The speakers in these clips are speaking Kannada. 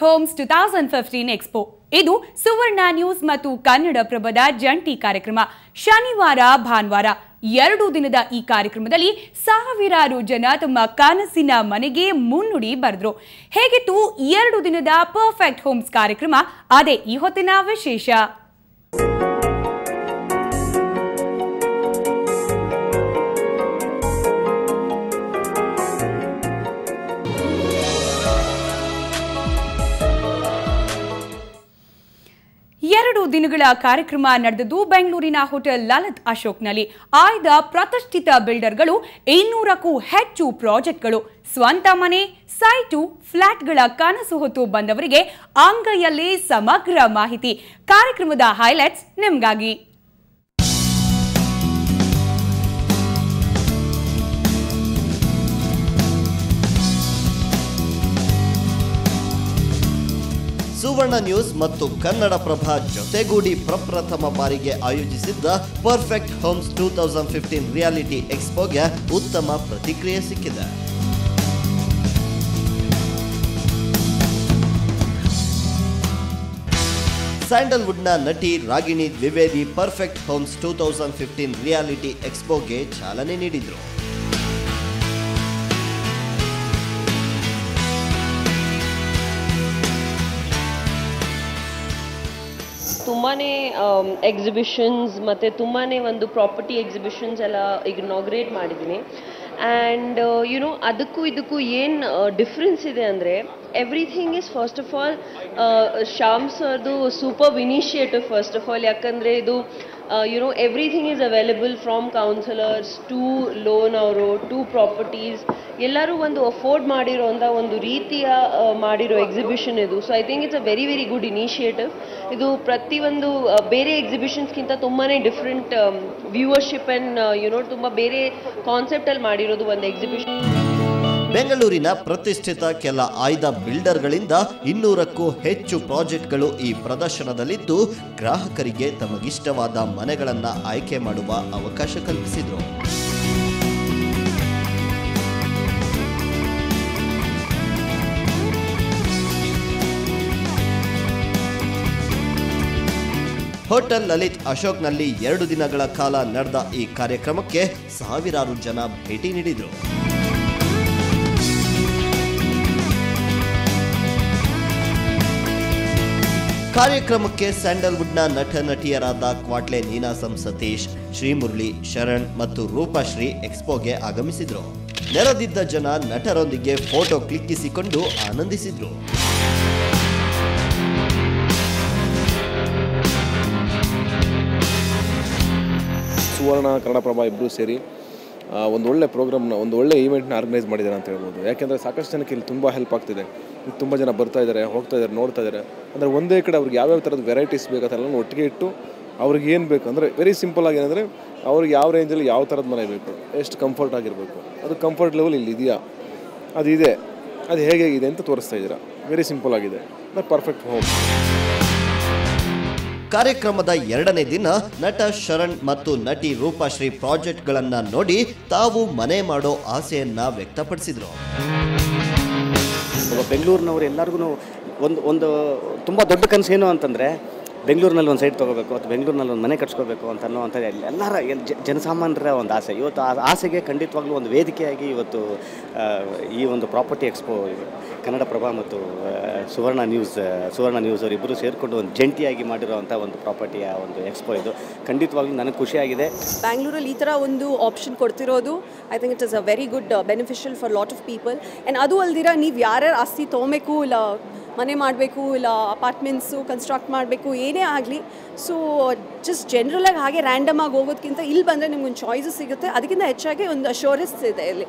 ಹೋಮ್ಸ್ 2015 ಎಕ್ಸ್ಪೋ ಇದು ಸುವರ್ಣ ನ್ಯೂಸ್ ಮತ್ತು ಕನ್ನಡಪ್ರಭದ ಜಂಟಿ ಕಾರ್ಯಕ್ರಮ. ಶನಿವಾರ ಭಾನುವಾರ 2 ದಿನದ ಈ ಕಾರ್ಯಕ್ರಮದಲ್ಲಿ ಸಾವಿರಾರು ಜನ ತಮ್ಮ ಕನಸಿನ ಮನೆಗೆ ಮುನ್ನುಡಿ ಬರೆದ್ರು. ಹೇಗಿತ್ತು 2 ದಿನದ ಪರ್ಫೆಕ್ಟ್ ಹೋಮ್ಸ್ ಕಾರ್ಯಕ್ರಮ? ಅದೇ ಈ ಹೊತ್ತಿನ ವಿಶೇಷ. ಎರಡು ದಿನಗಳ ಕಾರ್ಯಕ್ರಮ ನಡೆದದ್ದು ಬೆಂಗಳೂರಿನ ಹೋಟೆಲ್ ಲಲಿತ್ ಅಶೋಕ್ನಲ್ಲಿ. ಆಯ್ದ ಪ್ರತಿಷ್ಠಿತ ಬಿಲ್ಡರ್ಗಳು 200ಕ್ಕೂ ಹೆಚ್ಚು ಪ್ರಾಜೆಕ್ಟ್ಗಳು, ಸ್ವಂತ ಮನೆ, ಸೈಟು, ಫ್ಲಾಟ್ಗಳ ಕನಸು ಹೊತ್ತು ಬಂದವರಿಗೆ ಅಂಗೈಯಲ್ಲಿ ಸಮಗ್ರ ಮಾಹಿತಿ. ಕಾರ್ಯಕ್ರಮದ ಹೈಲೈಟ್ಸ್ ನಿಮಗಾಗಿ. ಸುವರ್ಣ ನ್ಯೂಸ್ ಮತ್ತು ಕನ್ನಡಪ್ರಭ ಜೊತೆಗೂಡಿ ಪ್ರಪ್ರಥಮ ಬಾರಿಗೆ ಆಯೋಜಿಸಿದ್ದ ಪರ್ಫೆಕ್ಟ್ ಹೋಮ್ಸ್ 2015 ರಿಯಾಲಿಟಿ ಎಕ್ಸ್ಪೋಗೆ ಉತ್ತಮ ಪ್ರತಿಕ್ರಿಯೆ ಸಿಕ್ಕಿದೆ. ಸ್ಯಾಂಡಲ್ವುಡ್ನ ನಟಿ Ragini Dwivedi perfect homes 2015 reality ಎಕ್ಸ್ಪೋಗೆ ಚಾಲನೆ ನೀಡಿದರು. ತುಂಬಾ ಎಕ್ಸಿಬಿಷನ್ಸ್ ಮತ್ತು ತುಂಬಾ ಒಂದು ಪ್ರಾಪರ್ಟಿ ಎಕ್ಸಿಬಿಷನ್ಸ್ ಎಲ್ಲ ಈಗ ಇನಾಗ್ರೇಟ್ ಮಾಡಿದ್ದೀನಿ. ಆ್ಯಂಡ್ ಅದಕ್ಕೂ ಇದಕ್ಕೂ ಏನು ಡಿಫ್ರೆನ್ಸ್ ಇದೆ ಅಂದರೆ everything is first of all Shyam ಸರ್ದು super initiative. First of all ಯಾಕಂದರೆ ಇದು everything is available from counsellors to loan ಅವರು ಟು ಪ್ರಾಪರ್ಟೀಸ್ ಎಲ್ಲರೂ ಒಂದು ಅಫೋರ್ಡ್ ಮಾಡಿರೋಂಥ ಒಂದು ರೀತಿಯ ಮಾಡಿರೋ ಎಕ್ಸಿಬಿಷನ್ ಇದು. So I think it's a very very good initiative. ಇದು ಪ್ರತಿಯೊಂದು ಬೇರೆ ಎಕ್ಸಿಬಿಷನ್ಸ್ಗಿಂತ ತುಂಬಾ ಡಿಫ್ರೆಂಟ್ ವ್ಯೂವರ್ಶಿಪ್ ಆ್ಯಂಡ್ ತುಂಬ ಬೇರೆ ಕಾನ್ಸೆಪ್ಟಲ್ಲಿ ಮಾಡಿರೋದು ಒಂದು ಎಕ್ಸಿಬಿಷನ್. ಬೆಂಗಳೂರಿನ ಪ್ರತಿಷ್ಠಿತ ಕೆಲ ಆಯ್ದ ಬಿಲ್ಡರ್ಗಳಿಂದ 200ಕ್ಕೂ ಹೆಚ್ಚು ಪ್ರಾಜೆಕ್ಟ್ಗಳು ಈ ಪ್ರದರ್ಶನದಲ್ಲಿದ್ದು ಗ್ರಾಹಕರಿಗೆ ತಮಗಿಷ್ಟವಾದ ಮನೆಗಳನ್ನು ಆಯ್ಕೆ ಮಾಡುವ ಅವಕಾಶ ಕಲ್ಪಿಸಿದರು. ಹೋಟೆಲ್ ಲಲಿತ್ ಅಶೋಕ್ನಲ್ಲಿ 2 ದಿನಗಳ ಕಾಲ ನಡೆದ ಈ ಕಾರ್ಯಕ್ರಮಕ್ಕೆ ಸಾವಿರಾರು ಜನ ಭೇಟಿ ನೀಡಿದರು. ಕಾರ್ಯಕ್ರಮಕ್ಕೆ ಸ್ಯಾಂಡಲ್ವುಡ್ನ ನಟ ನಟಿಯರಾದ ಕ್ವಾಟ್ಲೆ ನೀನಾಸಂ ಸತೀಶ್, ಶ್ರೀಮುರಳಿ, ಶರಣ್ ಮತ್ತು ರೂಪಶ್ರೀ ಎಕ್ಸ್ಪೋಗೆ ಆಗಮಿಸಿದ್ರು. ನೆರೆದಿದ್ದ ಜನ ನಟರೊಂದಿಗೆ ಫೋಟೋ ಕ್ಲಿಕ್ಕಿಸಿಕೊಂಡು ಆನಂದಿಸಿದ್ರು. ಸುವರ್ಣ ಕನ್ನಡಪ್ರಭ ಇಬ್ಬರು ಸೇರಿ ಒಂದು ಒಳ್ಳೆ ಪ್ರೋಗ್ರಾಮ್ನ ಒಂದು ಒಳ್ಳೆ ಈವೆಂಟ್ನ ಆರ್ಗನೈಸ್ ಮಾಡಿದ್ದಾರೆ ಅಂತ ಹೇಳ್ಬೋದು. ಯಾಕೆಂದರೆ ಸಾಕಷ್ಟು ಜನಕ್ಕೆ ಇಲ್ಲಿ ತುಂಬ ಹೆಲ್ಪ್ ಆಗ್ತಿದೆ. ಇಲ್ಲಿ ತುಂಬ ಜನ ಬರ್ತಾ ಇದ್ದಾರೆ, ಹೋಗ್ತಾ ಇದ್ದಾರೆ, ನೋಡ್ತಾ ಇದ್ದಾರೆ. ಅಂದರೆ ಒಂದೇ ಕಡೆ ಅವ್ರಿಗೆ ಯಾವ್ಯಾವ ಥರದ ವೆರೈಟೀಸ್ ಬೇಕಂತೆಲ್ಲ ಒಟ್ಟಿಗೆ ಇಟ್ಟು ಅವ್ರಿಗೆ ಏನು ಬೇಕು ಅಂದರೆ ವೆರಿ ಸಿಂಪಲ್ ಆಗಿ ಏನಂದರೆ ಅವ್ರಿಗೆ ಯಾವ ರೇಂಜಲ್ಲಿ ಯಾವ ಥರದ ಮನೆ ಬೇಕು, ಎಷ್ಟು ಕಂಫರ್ಟ್ ಆಗಿರಬೇಕು, ಅದು ಕಂಫರ್ಟ್ ಲೆವೆಲ್ ಇಲ್ಲಿ ಇದೆಯಾ, ಅದಿದೆ, ಅದು ಹೇಗಿದೆ ಅಂತ ತೋರಿಸ್ತಾ ಇದ್ದೀರಾ. ವೆರಿ ಸಿಂಪಲ್ ಆಗಿದೆ. Perfect home. ಕಾರ್ಯಕ್ರಮದ 2ನೇ ದಿನ ನಟ ಶರಣ್ ಮತ್ತು ನಟಿ ರೂಪಶ್ರೀ ಪ್ರಾಜೆಕ್ಟ್ಗಳನ್ನು ನೋಡಿ ತಾವು ಮನೆ ಮಾಡೋ ಆಸೆಯನ್ನ ವ್ಯಕ್ತಪಡಿಸಿದ್ರು. ಬೆಂಗಳೂರಿನವರು ಎಲ್ಲರಿಗೂ ಒಂದು ತುಂಬ ದೊಡ್ಡ ಕನಸು ಏನು ಅಂತಂದರೆ ಬೆಂಗಳೂರಿನಲ್ಲಿ ಒಂದು ಸೈಟ್ ತೊಗೋಬೇಕು ಅಥವಾ ಬೆಂಗಳೂರಿನಲ್ಲಿ ಒಂದು ಮನೆ ಕಟ್ಸ್ಕೋಬೇಕು ಅಂತ ಅನ್ನೋವಂಥ ಎಲ್ಲರ ಜನಸಾಮಾನ್ಯರ ಒಂದು ಆಸೆ. ಇವತ್ತು ಆ ಆಸೆಗೆ ಖಂಡಿತವಾಗ್ಲೂ ಒಂದು ವೇದಿಕೆಯಾಗಿ ಇವತ್ತು ಈ ಒಂದು ಪ್ರಾಪರ್ಟಿ ಎಕ್ಸ್ಪೋ ಕನ್ನಡಪ್ರಭ ಮತ್ತು ಸುವರ್ಣ ನ್ಯೂಸ್ ಅವರಿಬ್ಬರು ಸೇರಿಕೊಂಡು ಒಂದು ಜಂಟಿಯಾಗಿ ಮಾಡಿರೋವಂಥ ಒಂದು ಪ್ರಾಪರ್ಟಿಯ ಒಂದು ಎಕ್ಸ್ಪೋ ಇದು. ಖಂಡಿತವಾಗ್ಲೂ ನನಗೆ ಖುಷಿಯಾಗಿದೆ. ಬ್ಯಾಂಗ್ಳೂರಲ್ಲಿ ಈ ಥರ ಒಂದು ಆಪ್ಷನ್ ಕೊಡ್ತಿರೋದು I think it is a very good beneficial for lot of people. And ಅದು ಅಲ್ದಿರ ನೀವು ಯಾರ್ಯಾರು ಆಸ್ತಿ ತೊಗೊಬೇಕು, ಇಲ್ಲ ಮನೆ ಮಾಡಬೇಕು, ಇಲ್ಲ ಅಪಾರ್ಟ್ಮೆಂಟ್ಸು ಕನ್ಸ್ಟ್ರಕ್ಟ್ ಮಾಡಬೇಕು, ಏನೇ ಆಗಲಿ, ಸೊ ಜಸ್ಟ್ ಜನರಲಾಗಿ ಹಾಗೆ ರ್ಯಾಂಡಮ್ ಆಗಿ ಹೋಗೋದಕ್ಕಿಂತ ಇಲ್ಲಿ ಬಂದರೆ ನಿಮ್ಗೊಂದು ಚಾಯ್ಸಸ್ ಸಿಗುತ್ತೆ. ಅದಕ್ಕಿಂತ ಹೆಚ್ಚಾಗಿ ಒಂದು ಅಶ್ಯೂರೆನ್ಸ್ ಇದೆ ಇಲ್ಲಿ.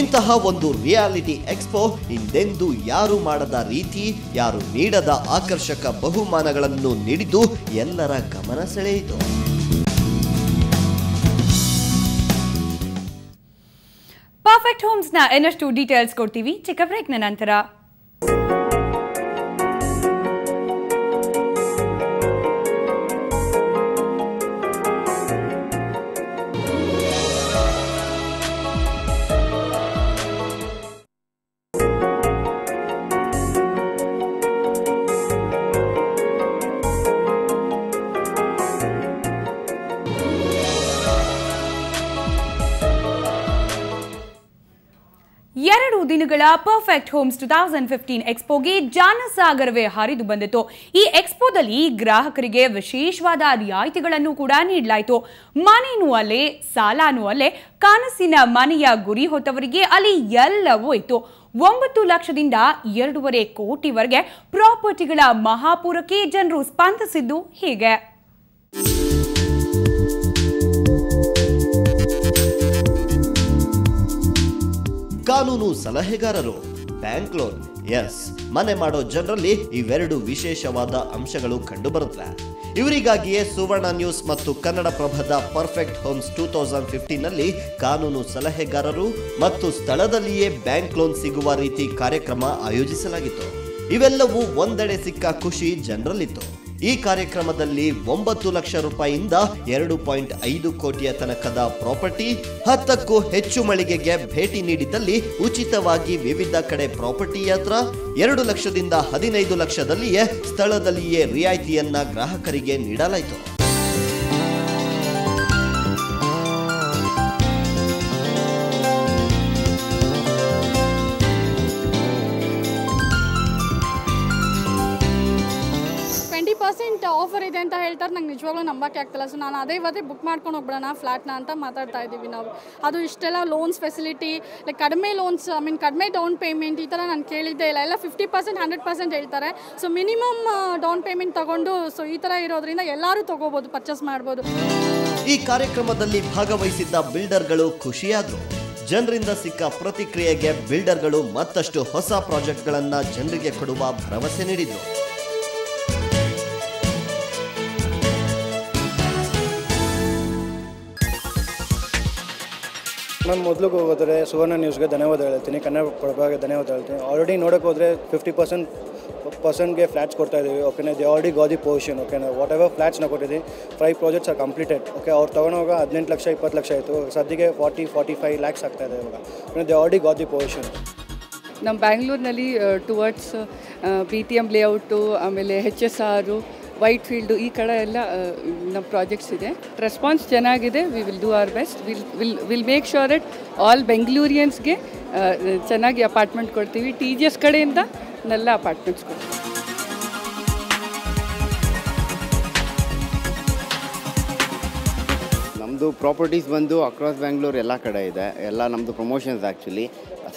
ಇಂತಹ ಒಂದು ರಿಯಾಲಿಟಿ ಎಕ್ಸ್ಪೋ ಹಿಂದೆಂದೂ ಯಾರು ಮಾಡದ ರೀತಿ, ಯಾರು ನೀಡದ ಆಕರ್ಷಕ ಬಹುಮಾನಗಳನ್ನು ನೀಡಿದ್ದು ಎಲ್ಲರ ಗಮನ ಸೆಳೆಯಿತು. ಪರ್ಫೆಕ್ಟ್ ಹೋಮ್ಸ್ನ ಇನ್ನಷ್ಟು ಡೀಟೇಲ್ಸ್ ಕೊಡ್ತೀವಿ ಚಿಕ್ಕ ಬ್ರೇಕ್ನ ನಂತರ. ದಿನಗಳ ಪರ್ಫೆಕ್ಟ್ ಹೋಮ್ಸ್ 2015 ಎಕ್ಸ್ಪೋಗೆ ಜಾನಸಾಗರವೇ ಹರಿದು ಬಂದಿತು. ಈ ಎಕ್ಸ್ಪೋದಲ್ಲಿ ಗ್ರಾಹಕರಿಗೆ ವಿಶೇಷವಾದ ರಿಯಾಯಿತಿಗಳನ್ನು ಕೂಡ ನೀಡಲಾಯಿತು. ಮನೆಯೂ ಅಲ್ಲೇ, ಸಾಲನೂ ಅಲ್ಲೇ, ಕನಸಿನ ಮನೆಯ ಗುರಿ ಹೊತ್ತವರಿಗೆ ಅಲ್ಲಿ ಎಲ್ಲವೂ ಇತ್ತು. 9 ಲಕ್ಷದಿಂದ 2.5 ಕೋಟಿವರೆಗೆ ಪ್ರಾಪರ್ಟಿಗಳ ಮಹಾಪೂರಕ್ಕೆ ಜನರು ಸ್ಪಂದಿಸಿದ್ದು ಹೀಗೆ. ಕಾನೂನು ಸಲಹೆಗಾರರು, ಬ್ಯಾಂಕ್ ಲೋನ್, ಎಸ್, ಮನೆ ಮಾಡೋ ಜನರಲ್ಲಿ ಇವೆರಡು ವಿಶೇಷವಾದ ಅಂಶಗಳು ಕಂಡುಬರುತ್ತವೆ. ಇವರಿಗಾಗಿಯೇ ಸುವರ್ಣ ನ್ಯೂಸ್ ಮತ್ತು ಕನ್ನಡಪ್ರಭದ ಪರ್ಫೆಕ್ಟ್ ಹೋಮ್ಸ್ 2015 ನಲ್ಲಿ ಕಾನೂನು ಸಲಹೆಗಾರರು ಮತ್ತು ಸ್ಥಳದಲ್ಲಿಯೇ ಬ್ಯಾಂಕ್ ಲೋನ್ ಸಿಗುವ ರೀತಿ ಕಾರ್ಯಕ್ರಮ ಆಯೋಜಿಸಲಾಗಿತ್ತು. ಇವೆಲ್ಲವೂ ಒಂದೆಡೆ ಸಿಕ್ಕ ಖುಷಿ ಜನರಲ್ಲಿತ್ತು. ಈ ಕಾರ್ಯಕ್ರಮದಲ್ಲಿ 9 ಲಕ್ಷ ರೂಪಾಯಿಯಿಂದ 2.5 ಕೋಟಿಯ ತನಕದ ಪ್ರಾಪರ್ಟಿ, 10ಕ್ಕೂ ಹೆಚ್ಚು ಮಳಿಗೆಗೆ ಭೇಟಿ ನೀಡಿದಲ್ಲಿ ಉಚಿತವಾಗಿ ವಿವಿಧ ಕಡೆ ಪ್ರಾಪರ್ಟಿ ಯಾತ್ರ, 2 ಲಕ್ಷದಿಂದ 15 ಲಕ್ಷದಲ್ಲಿಯೇ ಸ್ಥಳದಲ್ಲಿಯೇ ರಿಯಾಯಿತಿಯನ್ನ ಗ್ರಾಹಕರಿಗೆ ನೀಡಲಾಯಿತು. ಆಫರ್ ಇದೆ ಅಂತ ಹೇಳ್ತಾರೆ. ನಂಗೆ ನಿಜವಾಗ್ಲೂ ನಂಬಕ್ಕೆ ಆಗ್ತಿಲ್ಲ. ಸೊ ನಾನು ಇವತ್ತೇ ಬುಕ್ ಮಾಡ್ಕೊಂಡು ಹೋಗ್ಬಿಡೋಣ ಫ್ಲ್ಯಾಟ್ನ ಅಂತ ಮಾತಾಡ್ತಾ ಇದ್ದೀವಿ ನಾವು. ಅದು ಇಷ್ಟೆಲ್ಲ ಲೋನ್ಸ್ ಫೆಸಿಲಿಟಿ, ಲೈಕ್ ಕಡಿಮೆ ಲೋನ್ಸ್, ಕಡಿಮೆ ಡೌನ್ ಪೇಮೆಂಟ್, ಈ ಥರ ನಾನು ಕೇಳಿದ್ದೇ ಇಲ್ಲ. ಎಲ್ಲ 50%, 100% ಹೇಳ್ತಾರೆ. ಸೊ ಮಿನಿಮಮ್ ಡೌನ್ ಪೇಮೆಂಟ್ ತಗೊಂಡು, ಸೊ ಈ ಥರ ಇರೋದ್ರಿಂದ ಎಲ್ಲರೂ ತಗೋಬೋದು, ಪರ್ಚೇಸ್ ಮಾಡ್ಬೋದು. ಈ ಕಾರ್ಯಕ್ರಮದಲ್ಲಿ ಭಾಗವಹಿಸಿದ್ದ ಬಿಲ್ಡರ್ಗಳು ಖುಷಿಯಾದರು. ಜನರಿಂದ ಸಿಕ್ಕ ಪ್ರತಿಕ್ರಿಯೆಗೆ ಬಿಲ್ಡರ್ಗಳು ಮತ್ತಷ್ಟು ಹೊಸ ಪ್ರಾಜೆಕ್ಟ್ಗಳನ್ನ ಜನರಿಗೆ ಕೊಡುವ ಭರವಸೆ ನೀಡಿದರು. ನಾನು ಮೊದಲು ಹೋದರೆ ಸುವರ್ಣ ನ್ಯೂಸ್ಗೆ ಧನ್ಯವಾದ ಹೇಳ್ತೀನಿ, ಕನ್ನಡಪ್ರಭಗೆ ಧನ್ಯವಾದ ಹೇಳ್ತೀನಿ. ಆಲ್ರೆಡಿ ನೋಡೋಕೆ ಹೋದರೆ 50%ಗೆ ಫ್ಲ್ಯಾಟ್ಸ್ ಕೊಡ್ತಾ ಇದ್ದೀವಿ. ಓಕೆನಾ, they already got the position. ಓಕೆನಾ, ವಾಟ್ ಎವರ್ ಫ್ಲ್ಯಾಟ್ಸ್ನ ಕೊಟ್ಟಿದ್ದೀವಿ, 5 ಪ್ರಾಜೆಕ್ಟ್ಸ್ ಆರ್ ಕಂಪ್ಲೀಟೆಡ್. ಓಕೆ, ಅವ್ರು ತೊಗೊಂಡೋಗ 18 ಲಕ್ಷ 20 ಲಕ್ಷ ಆಯಿತು. ಸದ್ಯಕ್ಕೆ 40-45 ಲ್ಯಾಕ್ಸ್ ಆಗ್ತಾಯಿದೆ ಇವಾಗ. They already got the position. ನಮ್ಮ ಬ್ಯಾಂಗ್ಳೂರಿನಲ್ಲಿ ಟುವರ್ಡ್ಸ್ BTM ಲೇಔಟು, ಆಮೇಲೆ HSR, ವೈಟ್ ಫೀಲ್ಡು, ಈ ಕಡೆ ಎಲ್ಲ ನಮ್ಮ ಪ್ರಾಜೆಕ್ಟ್ಸ್ ಇದೆ. ರೆಸ್ಪಾನ್ಸ್ ಚೆನ್ನಾಗಿದೆ. We will do our best. Will make sure that all ಬೆಂಗಳೂರಿಯನ್ಸ್ಗೆ ಚೆನ್ನಾಗಿ ಅಪಾರ್ಟ್ಮೆಂಟ್ ಕೊಡ್ತೀವಿ. TGS ಕಡೆಯಿಂದ ನೆಲ್ಲ ಅಪಾರ್ಟ್ಮೆಂಟ್ಸ್ ಕೊಡ್ತೀವಿ. ನಮ್ಮದು ಪ್ರಾಪರ್ಟೀಸ್ ಬಂದು ಅಕ್ರಾಸ್ ಬ್ಯಾಂಗ್ಳೂರ್ ಎಲ್ಲ ಕಡೆ ಇದೆ. ಎಲ್ಲ ನಮ್ಮದು ಪ್ರಮೋಷನ್ಸ್ ಆ್ಯಕ್ಚುಲಿ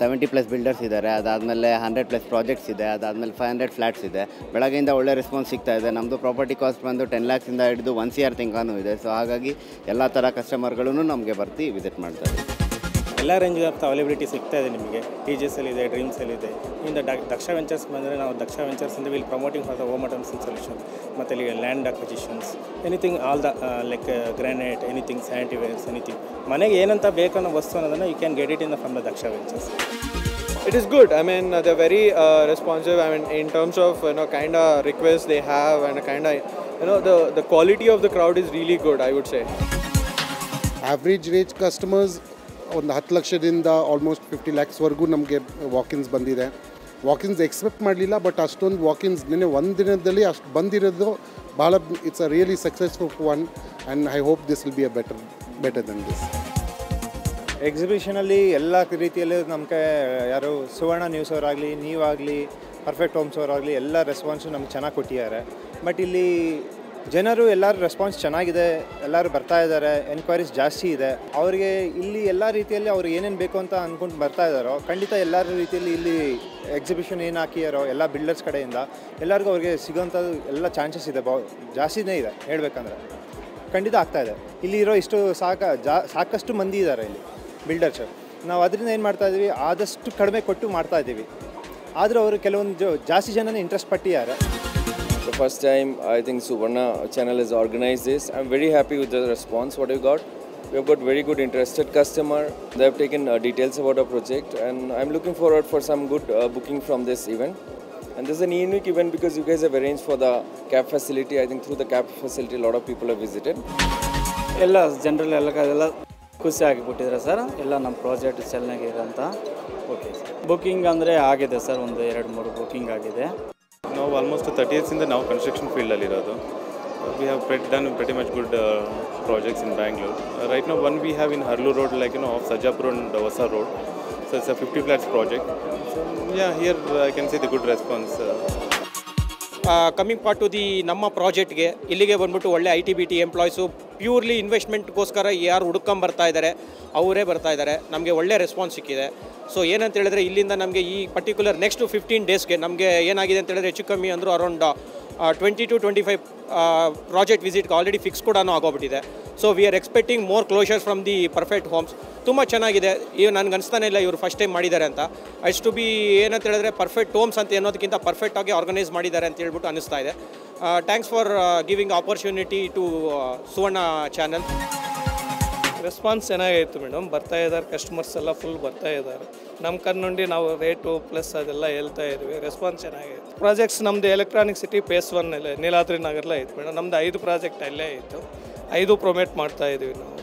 70+ ಬಿಲ್ಡರ್ಸ್ ಇದ್ದಾರೆ. ಅದಾದಮೇಲೆ 100+ ಪ್ರಾಜೆಕ್ಟ್ಸ್ ಇದೆ. ಅದಾದಮೇಲೆ 500 ಫ್ಲ್ಯಾಟ್ಸ್ ಇದೆ. ಬೆಳಗ್ಗೆಯಿಂದ ಒಳ್ಳೆ ರೆಸ್ಪಾನ್ಸ್ ಸಿಗ್ತಾ ಇದೆ. ನಮ್ಮದು ಪ್ರಾಪರ್ಟಿ ಕಾಸ್ಟ್ ಬಂದು 10 ಲ್ಯಾಕ್ಸಿಂದ ಹಿಡಿದು 1 CR ತನಕನೂ ಇದೆ. ಸೊ ಹಾಗಾಗಿ ಎಲ್ಲ ಥರ ಕಸ್ಟಮರ್ಗಳೂ ನಮಗೆ ಬರ್ತಿ ವಿಸಿಟ್ ಮಾಡ್ತಾರೆ. ಎಲ್ಲ ರೇಂಜ್ ಆಫ್ ಅವೈಲಬಿಲಿಟಿ ಸಿಗ್ತಾ ಇದೆ ನಿಮಗೆ. TGSಲ್ಲಿದೆ, ಡ್ರೀಮ್ಸಲ್ಲಿದೆ. ಇಂದ ದಕ್ಷ ವೆಂಚರ್ಸ್ ಬಂದರೆ ನಾವು ದಕ್ಷ ವೆಂಚರ್ಸಿಂದ will promoting for the home automation solution. ಮತ್ತು ಇಲ್ಲಿ land acquisitions, anything all the like granite, anything sanitarywares, anything ಮನೆಗೆ ಏನಂತ ಬೇಕನ್ನೋ ವಸ್ತು ಅನ್ನೋದನ್ನು you can get it in from the Daksha ventures. It is good. I mean, they're very responsive. I mean, in terms of kind of requests they have and kind of the quality of the crowd is really good, I would say. Average range customers ಒಂದು 10 ಲಕ್ಷದಿಂದ ಆಲ್ಮೋಸ್ಟ್ 50 ಲ್ಯಾಕ್ಸ್ವರೆಗೂ ನಮಗೆ ವಾಕಿನ್ಸ್ ಬಂದಿದೆ. ವಾಕಿನ್ಸ್ ಎಕ್ಸ್ಪೆಕ್ಟ್ ಮಾಡಲಿಲ್ಲ, ಬಟ್ ಅಷ್ಟೊಂದು ವಾಕಿನ್ಸ್ ನಿನ್ನೆ ಒಂದು ದಿನದಲ್ಲಿ ಅಷ್ಟು ಬಂದಿರೋದು ಭಾಳ. It's a really successful one and I hope this will be a better than this. ಎಕ್ಸಿಬಿಷನಲ್ಲಿ ಎಲ್ಲ ರೀತಿಯಲ್ಲೂ ನಮಗೆ ಯಾರು ಸುವರ್ಣ ನ್ಯೂಸ್ ಅವರಾಗಲಿ, ನೀವಾಗಲಿ, ಪರ್ಫೆಕ್ಟ್ ಹೋಮ್ಸ್ ಅವರಾಗಲಿ ಎಲ್ಲ ರೆಸ್ಪಾನ್ಸು ನಮ್ಗೆ ಚೆನ್ನಾಗಿ ಕೊಟ್ಟಿದ್ದಾರೆ. ಬಟ್ ಇಲ್ಲಿ ಜನರು ಎಲ್ಲರೂ ರೆಸ್ಪಾನ್ಸ್ ಚೆನ್ನಾಗಿದೆ, ಎಲ್ಲರೂ ಬರ್ತಾ ಇದ್ದಾರೆ, ಎನ್ಕ್ವೈರೀಸ್ ಜಾಸ್ತಿ ಇದೆ. ಅವರಿಗೆ ಇಲ್ಲಿ ಎಲ್ಲ ರೀತಿಯಲ್ಲಿ ಅವ್ರಿಗೆ ಏನೇನು ಬೇಕು ಅಂತ ಅಂದ್ಕೊಂಡು ಬರ್ತಾ ಇದ್ದಾರೋ, ಖಂಡಿತ ಎಲ್ಲ ರೀತಿಯಲ್ಲಿ ಇಲ್ಲಿ ಎಕ್ಸಿಬಿಷನ್ ಏನು ಹಾಕಿಯಾರೋ ಎಲ್ಲ ಬಿಲ್ಡರ್ಸ್ ಕಡೆಯಿಂದ ಎಲ್ಲರಿಗೂ ಅವ್ರಿಗೆ ಸಿಗೋಂಥದ್ದು ಎಲ್ಲ ಚಾನ್ಸಸ್ ಇದೆ, ಜಾಸ್ತಿನೇ ಇದೆ ಹೇಳಬೇಕಂದ್ರೆ. ಖಂಡಿತ ಆಗ್ತಾಯಿದೆ. ಇಲ್ಲಿ ಇರೋ ಇಷ್ಟು ಸಾಕಷ್ಟು ಮಂದಿ ಇದ್ದಾರೆ ಇಲ್ಲಿ ಬಿಲ್ಡರ್ಸ್. ನಾವು ಅದರಿಂದ ಏನು ಮಾಡ್ತಾಯಿದ್ದೀವಿ, ಆದಷ್ಟು ಕಡಿಮೆ ಕೊಟ್ಟು ಮಾಡ್ತಾಯಿದ್ದೀವಿ. ಆದರೂ ಅವರು ಕೆಲವೊಂದು ಜಾಸ್ತಿ ಜನನೇ ಇಂಟ್ರೆಸ್ಟ್ ಪಟ್ಟಿದ್ದಾರೆ. The first time I think Suvarna channel has organized this. I'm very happy with the response what we got. We have got very good interested customer. They have taken details about our project, and I'm looking forward for some good booking from this event. And this is a unique event because you guys have arranged for the cab facility. I think through the cab facility a lot of people have visited. ಎಲ್ಲ ಜನರಲ್ ಎಲ್ಲ ಖುಷಿ ಆಗಿಬಿಟ್ಟಿದ್ದಾರೆ ಸರ್. ಎಲ್ಲ ನಮ್ಮ ಪ್ರಾಜೆಕ್ಟ್ ಚೆನ್ನಾಗಿದೆ ಅಂತ. ಓಕೆ, ಬುಕ್ಕಿಂಗ್ ಅಂದರೆ ಆಗಿದೆ ಸರ್, ಒಂದು 2-3 ಬುಕ್ಕಿಂಗ್ ಆಗಿದೆ. ನಾವು ಆಲ್ಮೋಸ್ಟ್ 30 yearsಯಿಂದ ನಾವು ಕನ್ಸ್ಟ್ರಕ್ಷನ್ ಫೀಲ್ಡಲ್ಲಿರೋದು. We have done very much good projects in Bangalore. Right now one we have in Harlur road, like off Sarjapura and Hosa road. So it's a 50 flats project. So yeah, here I can see the good response. Coming part two the ನಮ್ಮ ಪ್ರಾಜೆಕ್ಟ್ಗೆ ಇಲ್ಲಿಗೆ ಬಂದ್ಬಿಟ್ಟು ಒಳ್ಳೆ IT-BT ಎಂಪ್ಲಾಯ್ಸು ಪ್ಯೂರ್ಲಿ ಇನ್ವೆಸ್ಟ್ಮೆಂಟ್ಗೋಸ್ಕರ ಯಾರು ಹುಡ್ಕೊಂಬರ್ತಾ ಇದ್ದಾರೆ ಅವರೇ ಬರ್ತಾ ಇದ್ದಾರೆ. ನಮಗೆ ಒಳ್ಳೆ ರೆಸ್ಪಾನ್ಸ್ ಸಿಕ್ಕಿದೆ. ಸೊ ಏನಂತ ಹೇಳಿದ್ರೆ ಇಲ್ಲಿಂದ ನಮಗೆ ಈ ಪರ್ಟಿಕ್ಯುಲರ್ ನೆಕ್ಸ್ಟ್ 15 ಡೇಸ್ಗೆ ನಮಗೆ ಏನಾಗಿದೆ ಅಂತ ಹೇಳಿದ್ರೆ ಹೆಚ್ಚು ಕಮ್ಮಿ ಅಂದರೂ ಅರೌಂಡ್ 20 to 25 ಪ್ರಾಜೆಕ್ಟ್ ವಿಸಿಟ್ಗೆ ಆಲ್ರೆಡಿ ಫಿಕ್ಸ್ ಕೂಡ ಆಗೋಗ್ಬಿಟ್ಟಿದೆ. So we are expecting more closure from the perfect homes. ತುಂಬ ಚೆನ್ನಾಗಿದೆ. ನನಗೆ ಅನಿಸ್ತಾನೆ ಇಲ್ಲ ಇವರು ಫಸ್ಟ್ ಟೈಮ್ ಮಾಡಿದ್ದಾರೆ ಅಂತ. ಐಸ್ ಟು ಬಿ ಏನಂತ ಹೇಳಿದ್ರೆ ಪರ್ಫೆಕ್ಟ್ ಹೋಮ್ಸ್ ಅಂತ ಅನ್ನೋದಕ್ಕಿಂತ ಪರ್ಫೆಕ್ಟಾಗಿ ಆರ್ಗನೈಸ್ ಮಾಡಿದ್ದಾರೆ ಅಂತ ಹೇಳ್ಬಿಟ್ಟು ಅನಿಸ್ತಾ ಇದೆ. Thanks for giving opportunity to Suvarna channel. Response ಚೆನ್ನಾಗಿತ್ತು ಮೇಡಮ್. ಬರ್ತಾ ಇದ್ದಾರೆ ಕಸ್ಟಮರ್ಸ್ ಎಲ್ಲ ಫುಲ್ ಬರ್ತಾ ಇದ್ದಾರೆ. ನಮ್ಮ ಕಣ್ಣುಂಡಿ ನಾವು ರೇಟು ಪ್ಲಸ್ ಅದೆಲ್ಲ ಹೇಳ್ತಾ ಇದ್ವಿ. ರೆಸ್ಪಾನ್ಸ್ ಚೆನ್ನಾಗಿತ್ತು. ಪ್ರಾಜೆಕ್ಟ್ಸ್ ನಮ್ಮದು ಎಲೆಕ್ಟ್ರಾನಿಕ್ ಸಿಟಿ ಫೇಸ್ 1 ಅಲ್ಲೇ ನೀಲಾದ್ರಿ ನಗರಲ್ಲೇ ಇತ್ತು ಮೇಡಮ್. ನಮ್ಮದು 5 ಪ್ರಾಜೆಕ್ಟ್ ಅಲ್ಲೇ ಇತ್ತು. 5 ಪ್ರೊಮೋಟ್ ಮಾಡ್ತಾ ಇದ್ವಿ ನಾವು.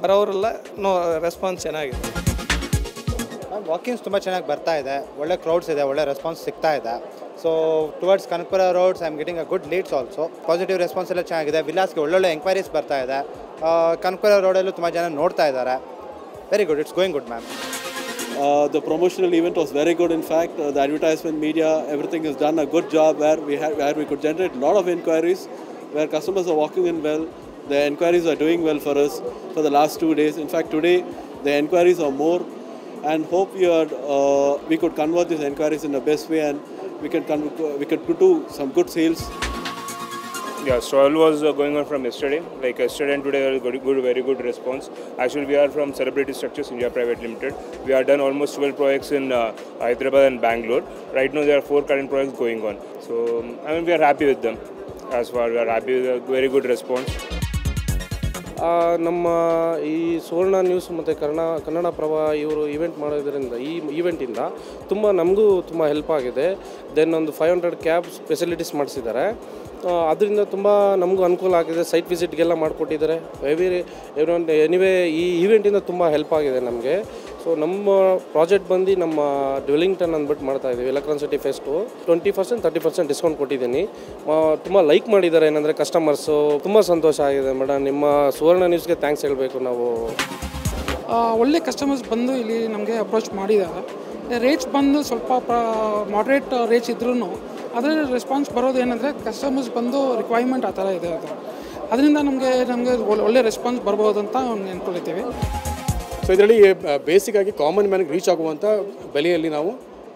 ಬರೋರೆಲ್ಲ ರೆಸ್ಪಾನ್ಸ್ ಚೆನ್ನಾಗಿದೆ. ವಾಕಿಂಗ್ಸ್ ತುಂಬ ಚೆನ್ನಾಗಿ ಬರ್ತಾ ಇದೆ. ಒಳ್ಳೆ ಕ್ರೌಡ್ಸ್ ಇದೆ. ಒಳ್ಳೆ ರೆಸ್ಪಾನ್ಸ್ ಸಿಗ್ತಾ ಇದೆ. So towards Kanakapura roads I am getting a good leads also. Positive response ಎಲ್ಲ ಚೆನ್ನಾಗಿದೆ. ವಿಲಾಸ್ಗೆ ಒಳ್ಳೊಳ್ಳೆ ಎಂಕ್ವೈರೀಸ್ ಬರ್ತಾ ಇದೆ. ಕನಕಪುರ ರೋಡಲ್ಲೂ ತುಂಬ ಜನ ನೋಡ್ತಾ ಇದ್ದಾರೆ. Very good. It's going good ma'am. The promotional event was very good. In fact, the advertisement media, everything has done a good job where we could generate a lot of inquiries, where customers are walking in well. The inquiries are doing well for us for the last 2 days. In fact, today the inquiries are more, and hope we could convert these inquiries in the best way, and we could do some good sales. Yeah, stall was going on from yesterday. Like yesterday and today, very good response. Actually, we are from Celebrity Structures India Private Limited. We have done almost 12 projects in Hyderabad and Bangalore. Right now, there are 4 current projects going on. So, I mean, we are happy with them. As far we are happy with a very good response. ನಮ್ಮ ಈ ಸುವರ್ಣ ನ್ಯೂಸ್ ಮತ್ತು ಕನ್ನಡ ಪ್ರಭ ಇವರು ಈವೆಂಟ್ ಮಾಡೋದ್ರಿಂದ ಈ ಈವೆಂಟಿಂದ ತುಂಬ ನಮಗೂ ತುಂಬ ಹೆಲ್ಪ್ ಆಗಿದೆ. ದೆನ್ ಒಂದು 500 ಕ್ಯಾಬ್ಸ್ ಫೆಸಿಲಿಟೀಸ್ ಮಾಡಿಸಿದ್ದಾರೆ. ಅದರಿಂದ ತುಂಬ ನಮಗೂ ಅನುಕೂಲ ಆಗಿದೆ. ಸೈಟ್ ವಿಸಿಟ್ಗೆಲ್ಲ ಮಾಡಿಕೊಟ್ಟಿದ್ದಾರೆ. ಎನಿವೇ ಈ ಈವೆಂಟಿಂದ ತುಂಬ ಹೆಲ್ಪ್ ಆಗಿದೆ ನಮಗೆ. ಸೊ ನಮ್ಮ ಪ್ರಾಜೆಕ್ಟ್ ಬಂದು ನಮ್ಮ ಡ್ವೆಲ್ಲಿಂಗ್ಟನ್ ಅಂದ್ಬಿಟ್ಟು ಮಾಡ್ತಾಯಿದ್ದೀವಿ. ಎಲೆಕ್ಟ್ರಾನ್ ಸಿಟಿ ಫೇಸ್ 2 20% 30% ಡಿಸ್ಕೌಂಟ್ ಕೊಟ್ಟಿದ್ದೀನಿ. ತುಂಬ ಲೈಕ್ ಮಾಡಿದ್ದಾರೆ. ಏನಂದರೆ ಕಸ್ಟಮರ್ಸು ತುಂಬ ಸಂತೋಷ ಆಗಿದೆ ಮೇಡಮ್. ನಿಮ್ಮ ಸುವರ್ಣ ನ್ಯೂಸ್ಗೆ ಥ್ಯಾಂಕ್ಸ್ ಹೇಳಬೇಕು ನಾವು. ಒಳ್ಳೆ ಕಸ್ಟಮರ್ಸ್ ಬಂದು ಇಲ್ಲಿ ನಮಗೆ ಅಪ್ರೋಚ್ ಮಾಡಿದ್ದಾರೆ. ರೇಟ್ಸ್ ಬಂದು ಸ್ವಲ್ಪ ಮಾಡ್ರೇಟ್ ರೇಟ್ಸ್ ಇದ್ರೂ ಅದರಲ್ಲಿ ರೆಸ್ಪಾನ್ಸ್ ಬರೋದು ಏನಂದರೆ ಕಸ್ಟಮರ್ಸ್ ಬಂದು ರಿಕ್ವೈರ್ಮೆಂಟ್ ಆ ಥರ ಇದೆ. ಅದರಿಂದ ನಮಗೆ ಒಳ್ಳೆ ರೆಸ್ಪಾನ್ಸ್ ಬರ್ಬೋದು ಅಂತ ಅಂದ್ಕೊಳ್ತೀವಿ. ಸೊ ಇದರಲ್ಲಿ ಬೇಸಿಕ್ಕಾಗಿ ಕಾಮನ್ ಮ್ಯಾನ್ಗೆ ರೀಚ್ ಆಗುವಂಥ ಬೆಲೆಯಲ್ಲಿ ನಾವು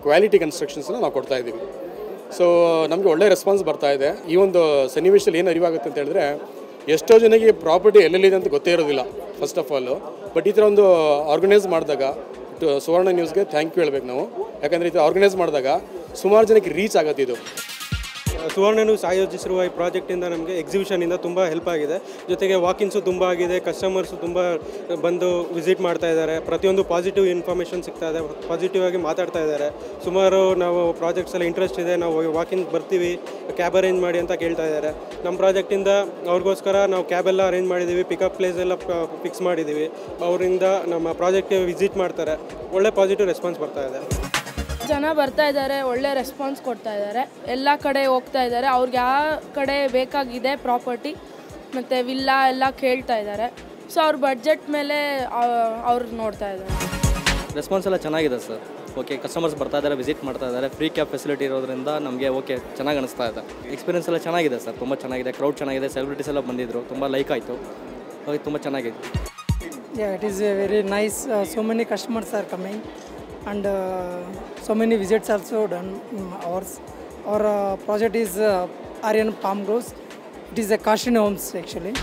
ಕ್ವಾಲಿಟಿ ಕನ್ಸ್ಟ್ರಕ್ಷನ್ಸ್ನ ನಾವು ಕೊಡ್ತಾ ಇದ್ದೀವಿ. ಸೊ ನಮಗೆ ಒಳ್ಳೆ ರೆಸ್ಪಾನ್ಸ್ ಬರ್ತಾ ಇದೆ. ಈ ಒಂದು ಸನ್ನಿವೇಶದಲ್ಲಿ ಏನು ಅರಿವಾಗುತ್ತೆ ಅಂತ ಹೇಳಿದ್ರೆ, ಎಷ್ಟೋ ಜನಕ್ಕೆ ಪ್ರಾಪರ್ಟಿ ಎಲ್ಲೆಲ್ಲಿದೆ ಅಂತ ಗೊತ್ತೇ ಇರೋದಿಲ್ಲ ಫಸ್ಟ್ ಆಫ್ ಆಲು. ಬಟ್ ಈ ಥರ ಒಂದು ಆರ್ಗನೈಸ್ ಮಾಡಿದಾಗ ಸುವರ್ಣ ನ್ಯೂಸ್ಗೆ ಥ್ಯಾಂಕ್ ಯು ಹೇಳ್ಬೇಕು ನಾವು. ಯಾಕಂದರೆ ಇದು ಆರ್ಗನೈಸ್ ಮಾಡಿದಾಗ ಸುಮಾರು ಜನಕ್ಕೆ ರೀಚ್ ಆಗುತ್ತೆ. ಇದು ಸುವರ್ಣ ನ್ಯೂಸ್ ಆಯೋಜಿಸಿರುವ ಈ ಪ್ರಾಜೆಕ್ಟಿಂದ ನಮಗೆ ಎಕ್ಸಿಬಿಷನಿಂದ ತುಂಬ ಹೆಲ್ಪ್ ಆಗಿದೆ. ಜೊತೆಗೆ ವಾಕಿನ್ಸು ತುಂಬ ಆಗಿದೆ. ಕಸ್ಟಮರ್ಸು ತುಂಬ ಬಂದು ವಿಸಿಟ್ ಮಾಡ್ತಾ ಇದ್ದಾರೆ. ಪ್ರತಿಯೊಂದು ಪಾಸಿಟಿವ್ ಇನ್ಫಾರ್ಮೇಷನ್ ಸಿಗ್ತಾ ಇದೆ. ಪಾಸಿಟಿವ್ ಆಗಿ ಮಾತಾಡ್ತಾ ಇದ್ದಾರೆ. ಸುಮಾರು ನಾವು ಪ್ರಾಜೆಕ್ಟ್ಸ್ ಎಲ್ಲ ಇಂಟ್ರೆಸ್ಟ್ ಇದೆ, ನಾವು ವಾಕಿನ್ ಬರ್ತೀವಿ, ಕ್ಯಾಬ್ ಅರೇಂಜ್ ಮಾಡಿ ಅಂತ ಕೇಳ್ತಾ ಇದ್ದಾರೆ. ನಮ್ಮ ಪ್ರಾಜೆಕ್ಟಿಂದ ಅವ್ರಿಗೋಸ್ಕರ ನಾವು ಕ್ಯಾಬೆಲ್ಲ ಅರೇಂಜ್ ಮಾಡಿದ್ದೀವಿ. ಪಿಕಪ್ ಪ್ಲೇಸ್ ಎಲ್ಲ ಫಿಕ್ಸ್ ಮಾಡಿದ್ದೀವಿ. ಅವರಿಂದ ನಮ್ಮ ಪ್ರಾಜೆಕ್ಟ್ಗೆ ವಿಸಿಟ್ ಮಾಡ್ತಾರೆ. ಒಳ್ಳೆ ಪಾಸಿಟಿವ್ ರೆಸ್ಪಾನ್ಸ್ ಬರ್ತಾ ಇದೆ. ಜನ ಬರ್ತಾ ಇದ್ದಾರೆ. ಒಳ್ಳೆ ರೆಸ್ಪಾನ್ಸ್ ಕೊಡ್ತಾ ಇದ್ದಾರೆ. ಎಲ್ಲ ಕಡೆ ಹೋಗ್ತಾ ಇದ್ದಾರೆ. ಅವ್ರಿಗೆ ಯಾವ ಕಡೆ ಬೇಕಾಗಿದೆ ಪ್ರಾಪರ್ಟಿ ಮತ್ತು ವಿಲ್ಲಾ ಎಲ್ಲ ಕೇಳ್ತಾ ಇದ್ದಾರೆ. ಸೊ ಅವ್ರ ಬಡ್ಜೆಟ್ ಮೇಲೆ ಅವ್ರು ನೋಡ್ತಾ ಇದ್ದಾರೆ. ರೆಸ್ಪಾನ್ಸ್ ಎಲ್ಲ ಚೆನ್ನಾಗಿದೆ ಸರ್. ಓಕೆ, ಕಸ್ಟಮರ್ಸ್ ಬರ್ತಾ ಇದ್ದಾರೆ, ವಿಸಿಟ್ ಮಾಡ್ತಾ ಇದ್ದಾರೆ. ಫ್ರೀ ಕ್ಯಾಬ್ ಫೆಸಿಲಿಟಿ ಇರೋದ್ರಿಂದ ನಮಗೆ ಓಕೆ ಚೆನ್ನಾಗಿ ಅನಿಸ್ತಾ ಇದೆ. ಎಕ್ಸ್ಪೀರಿಯನ್ಸ್ ಎಲ್ಲ ಚೆನ್ನಾಗಿದೆ ಸರ್. ತುಂಬ ಚೆನ್ನಾಗಿದೆ. ಕ್ರೌಡ್ ಚೆನ್ನಾಗಿದೆ. ಸೆಲೆಬ್ರಿಟೀಸ್ ಎಲ್ಲ ಬಂದಿದ್ದರು. ತುಂಬ ಲೈಕ್ ಆಯಿತು. ಹೋಗಿ ತುಂಬ ಚೆನ್ನಾಗಿದೆ. It is very nice. So many customers are coming and so many visits also done in ours. Our project is Aryan Palm Groves. It is a Kashini Homes actually.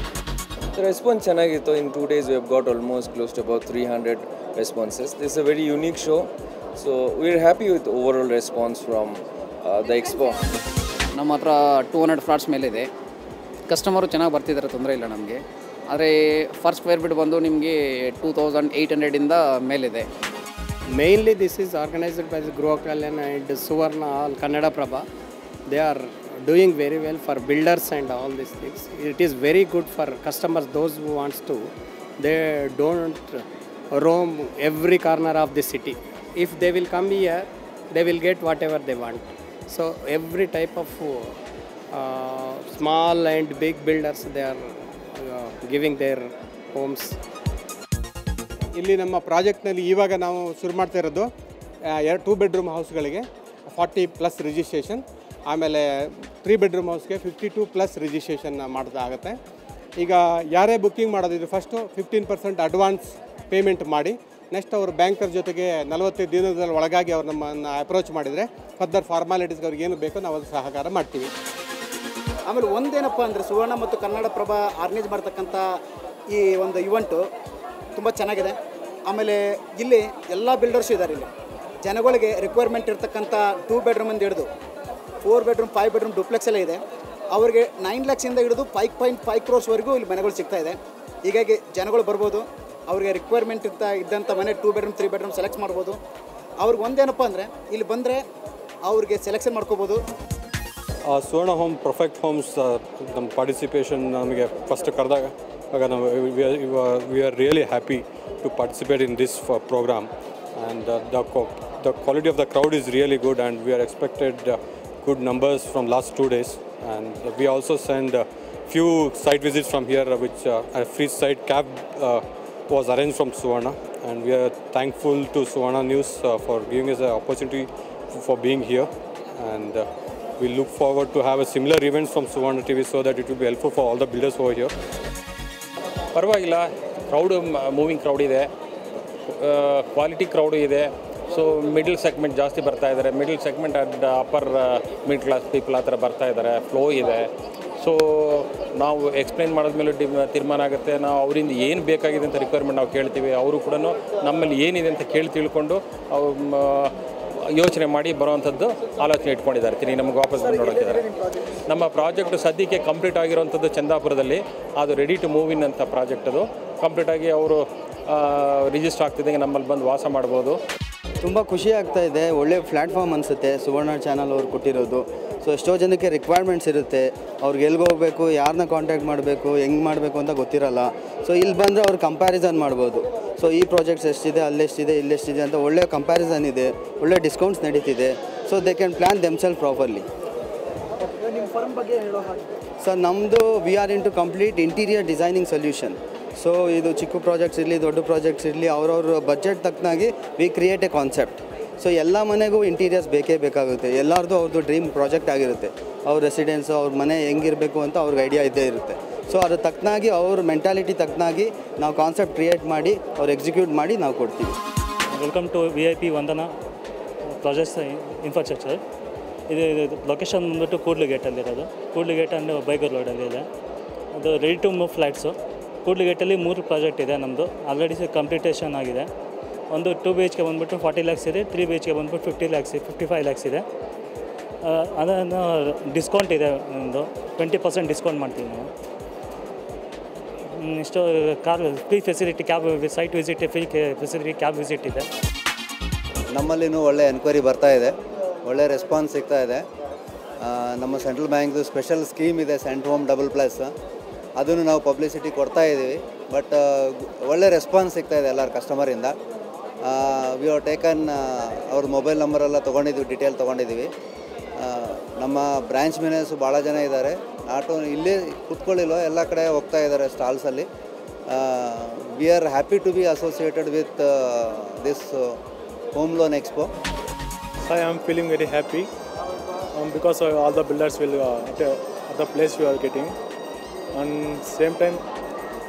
The response ಚೆನ್ನಾಗಿತ್ತು. In 2 days we have got almost close to about 300 responses. This is a very unique show. So we are happy with the overall response from the expo. ನಮ್ಮ ಹತ್ರ 200 ಫ್ಲಾಟ್ಸ್ ಮೇಲಿದೆ. ಕಸ್ಟಮರು ಚೆನ್ನಾಗಿ ಬರ್ತಿದ್ದಾರೆ, ತೊಂದರೆ ಇಲ್ಲ ನಮಗೆ. ಆದರೆ ಫರ್ ಸ್ಕ್ವೇರ್ ಫೀಟ್ ಬಂದು ನಿಮಗೆ 2800 ಇಂದ ಮೇಲಿದೆ. Mainly this is organized by the Gruha Kalyan and Suvarna Kannada Prabha. They are doing very well for builders and all these things. It is very good for customers, those who wants to. They don't roam every corner of the city. If they will come here, they will get whatever they want. So every type of small and big builders, they are giving their homes. ಇಲ್ಲಿ ನಮ್ಮ ಪ್ರಾಜೆಕ್ಟ್ನಲ್ಲಿ ಇವಾಗ ನಾವು ಶುರು ಮಾಡ್ತಾ ಇರೋದು 2 ಬೆಡ್ರೂಮ್ ಹೌಸ್ಗಳಿಗೆ 40+ ರಿಜಿಸ್ಟ್ರೇಷನ್, ಆಮೇಲೆ 3 ಬೆಡ್ರೂಮ್ ಹೌಸ್ಗೆ 52+ ರಿಜಿಸ್ಟ್ರೇಷನ್ ಮಾಡೋದಾಗುತ್ತೆ. ಈಗ ಯಾರೇ ಬುಕ್ಕಿಂಗ್ ಮಾಡೋದಿದ್ರು ಫಸ್ಟು 15% ಅಡ್ವಾನ್ಸ್ ಪೇಮೆಂಟ್ ಮಾಡಿ, ನೆಕ್ಸ್ಟ್ ಅವರು ಬ್ಯಾಂಕರ್ ಜೊತೆಗೆ 45 ದಿನದ ಒಳಗಾಗಿ ಅವ್ರು ನಮ್ಮನ್ನು ಅಪ್ರೋಚ್ ಮಾಡಿದರೆ ಫರ್ದರ್ ಫಾರ್ಮಾಲಿಟೀಸ್ಗೆ ಅವ್ರಿಗೆ ಏನು ಬೇಕೋ ನಾವು ಅದು ಸಹಕಾರ ಮಾಡ್ತೀವಿ. ಆಮೇಲೆ ಒಂದೇನಪ್ಪ ಅಂದರೆ ಸುವರ್ಣ ಮತ್ತು ಕನ್ನಡಪ್ರಭ ಆರ್ಗನೈಸ್ ಮಾಡ್ತಕ್ಕಂಥ ಈ ಒಂದು ಇವೆಂಟು ತುಂಬ ಚೆನ್ನಾಗಿದೆ. ಆಮೇಲೆ ಇಲ್ಲಿ ಎಲ್ಲ ಬಿಲ್ಡರ್ಸ್ ಇದ್ದಾರೆ. ಇಲ್ಲಿ ಜನಗಳಿಗೆ ರಿಕ್ವೈರ್ಮೆಂಟ್ ಇರ್ತಕ್ಕಂಥ 2 ಬೆಡ್ರೂಮಿಂದ ಹಿಡಿದು 4 ಬೆಡ್ರೂಮ್ 5 ಬೆಡ್ರೂಮ್ ಡುಪ್ಲೆಕ್ಸ್ ಎಲ್ಲ ಇದೆ. ಅವರಿಗೆ 9 lakhs ಹಿಡಿದು 5.5 crores ಇಲ್ಲಿ ಮನೆಗಳು ಸಿಗ್ತಾ ಇದೆ. ಹೀಗಾಗಿ ಜನಗಳು ಬರ್ಬೋದು, ಅವ್ರಿಗೆ ರಿಕ್ವೈರ್ಮೆಂಟ್ ಇದ್ದಂಥ ಮನೆ 2 ಬೆಡ್ರೂಮ್ 3 ಬೆಡ್ರೂಮ್ ಸೆಲೆಕ್ಟ್ ಮಾಡ್ಬೋದು. ಅವ್ರಿಗೆ ಒಂದೇನಪ್ಪ ಅಂದರೆ ಇಲ್ಲಿ ಬಂದರೆ ಅವ್ರಿಗೆ ಸೆಲೆಕ್ಷನ್ ಮಾಡ್ಕೋಬೋದು. ಸುವರ್ಣ ಹೋಮ್ ಪರ್ಫೆಕ್ಟ್ ಹೋಮ್ಸ್ ನಮ್ಮ ಪಾರ್ಟಿಸಿಪೇಷನ್ ನಮಗೆ ಫಸ್ಟ್ ಕರೆದಾಗ ನಾವು we are really happy to participate in this program and the quality of the crowd is really good and we are expected good numbers from last 2 days, and we also send few site visits from here, which a free site cab was arranged from Suvarna, and we are thankful to Suvarna News for giving us an opportunity for being here, and we look forward to have a similar events from Suvarna TV so that it will be helpful for all the builders over here. ಪರವಾಗಿಲ್ಲ, ಕ್ರೌಡ್ ಮೂವಿಂಗ್ ಕ್ರೌಡ್ ಇದೆ, ಕ್ವಾಲಿಟಿ ಕ್ರೌಡ್ ಇದೆ. ಸೊ ಮಿಡಲ್ ಸೆಗ್ಮೆಂಟ್ ಜಾಸ್ತಿ ಬರ್ತಾ ಇದ್ದಾರೆ, middle segment and upper middle class people ಆ ಥರ ಬರ್ತಾ ಇದ್ದಾರೆ, ಫ್ಲೋ ಇದೆ. ಸೊ ನಾವು ಎಕ್ಸ್ಪ್ಲೈನ್ ಮಾಡಿದ್ಮೇಲೆ ತೀರ್ಮಾನ ಆಗುತ್ತೆ. ನಾವು ಅವರಿಂದ ಏನು ಬೇಕಾಗಿದೆ ಅಂತ ರಿಕ್ವೈರ್ಮೆಂಟ್ ನಾವು ಕೇಳ್ತೀವಿ, ಅವರು ಕೂಡ ನಮ್ಮಲ್ಲಿ ಏನಿದೆ ಅಂತ ತಿಳ್ಕೊಂಡು ಯೋಚನೆ ಮಾಡಿ ಬರೋವಂಥದ್ದು ಆಲೋಚನೆ ಇಟ್ಕೊಂಡಿದ್ದಾರೆ. ತಿರುಗಿ ನಮಗೆ ವಾಪಸ್ ಬಂದು ನೋಡೋಕ್ಕಿದ್ದಾರೆ. ನಮ್ಮ ಪ್ರಾಜೆಕ್ಟ್ ಸದ್ಯಕ್ಕೆ ಕಂಪ್ಲೀಟ್ ಆಗಿರೋವಂಥದ್ದು ಚಂದಾಪುರದಲ್ಲಿ, ಅದು ರೆಡಿ ಟು ಮೂವ್ ಇನ್ ಅಂತ ಪ್ರಾಜೆಕ್ಟ್. ಅದು ಕಂಪ್ಲೀಟಾಗಿ ಅವರು ರಿಜಿಸ್ಟರ್ ಆಗ್ತಿದ್ದಂಗೆ ನಮ್ಮಲ್ಲಿ ಬಂದು ವಾಸ ಮಾಡ್ಬೋದು. ತುಂಬ ಖುಷಿ ಆಗ್ತಾ ಇದೆ. ಒಳ್ಳೆ ಪ್ಲ್ಯಾಟ್ಫಾರ್ಮ್ ಅನಿಸುತ್ತೆ ಸುವರ್ಣ ಚಾನಲ್ ಅವ್ರು ಕೊಟ್ಟಿರೋದು. ಸೊ ಎಷ್ಟೋ ಜನಕ್ಕೆ ರಿಕ್ವೈರ್ಮೆಂಟ್ಸ್ ಇರುತ್ತೆ, ಅವ್ರಿಗೆ ಎಲ್ಲಿಗೆ ಹೋಗಬೇಕು, ಯಾರನ್ನ ಕಾಂಟ್ಯಾಕ್ಟ್ ಮಾಡಬೇಕು, ಹೆಂಗೆ ಮಾಡಬೇಕು ಅಂತ ಗೊತ್ತಿರಲ್ಲ. ಸೊ ಇಲ್ಲಿ ಬಂದರೆ ಅವ್ರು ಕಂಪ್ಯಾರಿಸನ್ ಮಾಡ್ಬೋದು. ಸೊ ಈ ಪ್ರಾಜೆಕ್ಟ್ಸ್ ಎಷ್ಟಿದೆ, ಅಲ್ಲೆಷ್ಟಿದೆ, ಇಲ್ಲೆಷ್ಟಿದೆ ಅಂತ ಒಳ್ಳೆ ಕಂಪ್ಯಾರಿಸನ್ ಇದೆ, ಒಳ್ಳೆ ಡಿಸ್ಕೌಂಟ್ಸ್ ನಡೀತಿದೆ. So they can plan themselves properly. Sir ನಮ್ಮದು we are in to complete interior designing solution. So ಇದು ಚಿಕ್ಕ ಪ್ರಾಜೆಕ್ಟ್ಸ್ ಇರಲಿ, ದೊಡ್ಡ ಪ್ರಾಜೆಕ್ಟ್ಸ್ ಇರಲಿ, ಅವ್ರವ್ರ ಬಜೆಟ್ ತಕ್ಕನಾಗಿ we create a concept. So ಎಲ್ಲ ಮನೆಗೂ ಇಂಟೀರಿಯರ್ಸ್ ಬೇಕೇ ಬೇಕಾಗುತ್ತೆ. ಎಲ್ಲರದ್ದು ಅವ್ರದ್ದು ಡ್ರೀಮ್ ಪ್ರಾಜೆಕ್ಟ್ ಆಗಿರುತ್ತೆ. ಅವ್ರ ರೆಸಿಡೆನ್ಸು, ಅವ್ರ ಮನೆ ಹೆಂಗಿರಬೇಕು ಅಂತ ಅವ್ರಿಗೆ ಐಡಿಯಾ ಇದ್ದೇ ಇರುತ್ತೆ. ಸೊ ಅದ್ರ ತಕ್ಕನಾಗಿ ಅವ್ರ ಮೆಂಟಾಲಿಟಿ ತಕ್ಕನಾಗಿ ನಾವು ಕಾನ್ಸೆಪ್ಟ್ ಕ್ರಿಯೇಟ್ ಮಾಡಿ ಅವ್ರು ಎಕ್ಸಿಕ್ಯೂಟ್ ಮಾಡಿ ನಾವು ಕೊಡ್ತೀವಿ. Welcome to VIP Vandana projects infrastructure. ಇದು ಲೊಕೇಶನ್ ಬಂದ್ಬಿಟ್ಟು ಕೂಡ್ಲಿಗೇಟಲ್ಲಿರೋದು. ಕೂಡ್ಲಿಗೇಟ್ ಆ್ಯಂಡ್ ಬೈಗೂರು ರೋಡಲ್ಲಿದೆ. ಅದು ರೆಡಿ ಟು ಮೂವ್ ಫ್ಲ್ಯಾಟ್ಸು. ಕೂಡ್ಲಿಗೇಟಲ್ಲಿ 3 ಪ್ರಾಜೆಕ್ಟ್ ಇದೆ ನಮ್ಮದು. ಆಲ್ರೆಡಿ ಕಂಪ್ಲೀಟೇಷನ್ ಆಗಿದೆ. ಒಂದು 2 BHK ಬಂದುಬಿಟ್ಟು 40 lakhs ಇದೆ, 3 BHK ಬಂದುಬಿಟ್ಟು 55 lakhs ಇದೆ. ಅದನ್ನು ಡಿಸ್ಕೌಂಟ್ ಇದೆ, ಒಂದು 20% ಡಿಸ್ಕೌಂಟ್ ಮಾಡ್ತೀವಿ ನಾವು. ಇಷ್ಟು car free facility, cab site visit free facility, cab visit ಇದೆ. ನಮ್ಮಲ್ಲಿನೂ ಒಳ್ಳೆ ಎನ್ಕ್ವೈರಿ ಬರ್ತಾ ಇದೆ, ಒಳ್ಳೆ ರೆಸ್ಪಾನ್ಸ್ ಸಿಗ್ತಾ ಇದೆ. ನಮ್ಮ ಸೆಂಟ್ರಲ್ ಬ್ಯಾಂಕ್ದು ಸ್ಪೆಷಲ್ ಸ್ಕೀಮ್ ಇದೆ, ಸೆಂಟ್ ಹೋಮ್ $+. ಅದನ್ನು ನಾವು ಪಬ್ಲಿಸಿಟಿ ಕೊಡ್ತಾ ಇದ್ದೀವಿ. ಬಟ್ ಒಳ್ಳೆ ರೆಸ್ಪಾನ್ಸ್ ಸಿಗ್ತಾ ಇದೆ ಎಲ್ಲರ ಕಸ್ಟಮರಿಂದ. ವಿ ಹ್ಯಾವ್ ಟೇಕನ್ ಅವ್ರ ಮೊಬೈಲ್ ನಂಬರೆಲ್ಲ ತೊಗೊಂಡಿದ್ದೀವಿ, ಡೀಟೇಲ್ ತೊಗೊಂಡಿದ್ದೀವಿ. ನಮ್ಮ ಬ್ರ್ಯಾಂಚ್ ಮ್ಯಾನೇಜರ್ಸು ಭಾಳ ಜನ ಇದ್ದಾರೆ. ಇಲ್ಲೇ ಕೂತ್ಕೊಳ್ಳಿಲ್ವ, ಎಲ್ಲ ಕಡೆ ಹೋಗ್ತಾ ಇದ್ದಾರೆ ಸ್ಟಾಲ್ಸಲ್ಲಿ. We are happy to be associated with this home loan expo. I am feeling very happy because all the builders will at the place we are getting. And same time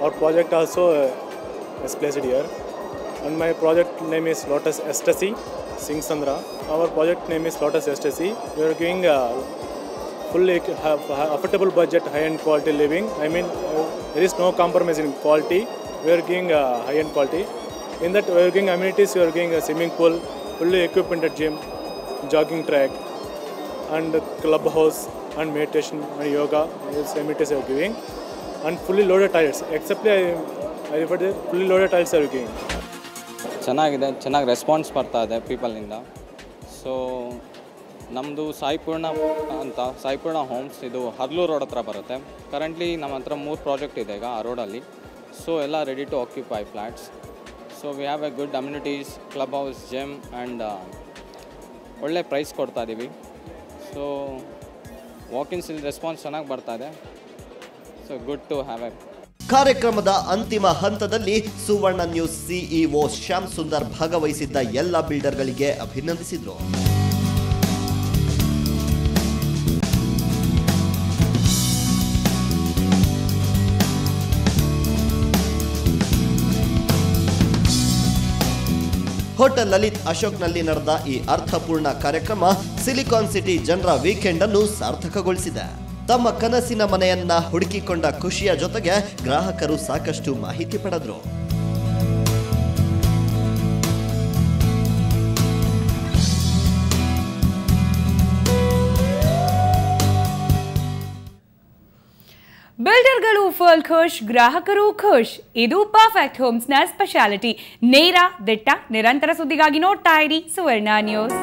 our project also is placed here. And my project name is Lotus Ecstasy, Singh Sandra. Our project name is Lotus Ecstasy. We are giving fully affordable budget, high-end quality living. I mean, there is no compromise in quality. We are giving high-end quality. In that we are giving amenities. We are giving a swimming pool, fully equipped gym, jogging track, and clubhouse, and meditation and yoga. These amenities are giving, and fully loaded tiles. Except I refer to fully loaded tiles are giving. ಚೆನ್ನಾಗಿದೆ, ಚೆನ್ನಾಗಿ ರೆಸ್ಪಾನ್ಸ್ ಬರ್ತಾ ಇದೆ ಪೀಪಲಿಂದ. ಸೊ ನಮ್ಮದು ಸಾಯಿಪೂರ್ಣ ಅಂತ, ಸಾಯಿಪೂರ್ಣ ಹೋಮ್ಸ್, ಇದು ಹರ್ಲೂರು ರೋಡ್ ಹತ್ರ ಬರುತ್ತೆ. ಕರೆಂಟ್ಲಿ ನಮ್ಮ ಹತ್ರ 3 ಪ್ರಾಜೆಕ್ಟ್ ಇದೆ ಈಗ ಆ ರೋಡಲ್ಲಿ. ಸೊ ಎಲ್ಲ ready to occupy flats. So we have a good amenities, club house, gym and ಒಳ್ಳೆ ಪ್ರೈಸ್ ಕೊಡ್ತಾ ಇದ್ದೀವಿ. ಸೊ ವಾಕಿನ್ಸ್ ರೆಸ್ಪಾನ್ಸ್ ಚೆನ್ನಾಗಿ ಬರ್ತಾ ಇದೆ. So good to have a ಕಾರ್ಯಕ್ರಮದ ಅಂತಿಮ ಹಂತದಲ್ಲಿ ಸುವರ್ಣ ನ್ಯೂಸ್ ಸಿಇಒ ಶ್ಯಾಮ್ ಸುಂದರ್ ಭಾಗವಹಿಸಿದ್ದ ಎಲ್ಲ ಬಿಲ್ಡರ್ಗಳಿಗೆ ಅಭಿನಂದಿಸಿದರು. ಹೋಟೆಲ್ ಲಲಿತ್ ಅಶೋಕ್ನಲ್ಲಿ ನಡೆದ ಈ ಅರ್ಥಪೂರ್ಣ ಕಾರ್ಯಕ್ರಮ ಸಿಲಿಕಾನ್ ಸಿಟಿ ಜನರ ವೀಕೆಂಡ್ ಅನ್ನು ಸಾರ್ಥಕಗೊಳಿಸಿದೆ. ತಮ್ಮ ಕನಸಿನ ಮನೆಯನ್ನ ಹುಡುಕಿಕೊಂಡ ಖುಷಿಯ ಜೊತೆಗೆ ಗ್ರಾಹಕರು ಸಾಕಷ್ಟು ಮಾಹಿತಿ ಪಡೆದರು. ಬಿಲ್ಡರ್ಗಳು ಫುಲ್ ಖುಷ್, ಗ್ರಾಹಕರು ಖುಷ್. ಇದು ಪರ್ಫೆಕ್ಟ್ ಹೋಮ್ಸ್ನ ಸ್ಪೆಷಾಲಿಟಿ. ನೇರ, ದಿಟ್ಟ, ನಿರಂತರ ಸುದ್ದಿಗಾಗಿ ನೋಡ್ತಾ ಇರಿ ಸುವರ್ಣ ನ್ಯೂಸ್.